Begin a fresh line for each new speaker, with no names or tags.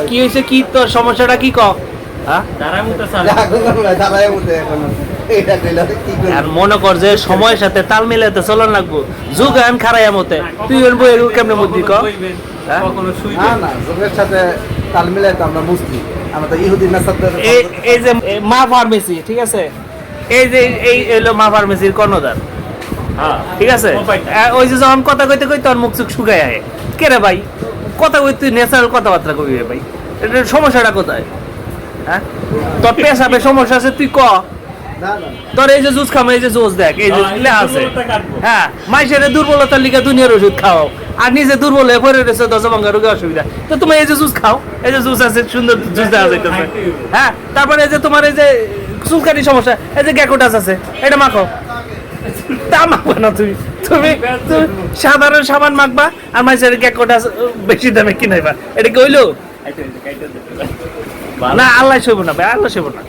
কি হয়েছে, কি তোর সমস্যাটা কি ক? আর মনে কর যে সময়ের সাথে তাল মিলাতে চলন লাগবো, যুগ আন খারাইয়া মতে তুই বলবো এগুলো কেমনে বুদ্ধি ক?
যুগের সাথে তাল মিলাইতে আমরা মুসলিম, আমরা তো ইহুদি নাসারদের।
এই যে মা ফার্মেসি, ঠিক আছে, এই যে এই এলো মা ফার্মেসির কর্ণধার, ঠিক আছে, ওই যে যখন কথা কইতে কইতে তোর মুখ চুখ শুকায় আয়, কে রে ভাই কথা কই, তুই ন্যাচারাল কথাবার্তা কবি রে ভাই, এটার সমস্যাটা কোথায়? হ্যাঁ, তোর পেশাবে সমস্যা আছে তুই ক। তোর এই যে জুস খামো, এই যে জুস দেখ, এই যে লেখা আছে, হ্যাঁ, মাইসের দুর্বলতার লিগে দুনিয়ার ওষুধ খাও, আর নিজে দুর্বল হয়ে পড়ে রয়েছে দশভঙ্গা রোগের অসুবিধা, তো তুমি এই যে জুস খাও, এই যে জুস আছে সুন্দর জুস দেওয়া যাইতেছে, হ্যাঁ, তারপরে এই যে তোমার এই যে চুলকানি সমস্যা, এই যে গ্যাকোটাস আছে, এটা মাখো। তা মাখবা না তুমি, তুমি সাধারণ সাবান মাখবা আর মাইসের গ্যাকোটাস বেশি দামে কিনাইবা, এটা কি হইলো? না, আল্লাহ সইব না ভাই, আল্লাহ সইব না।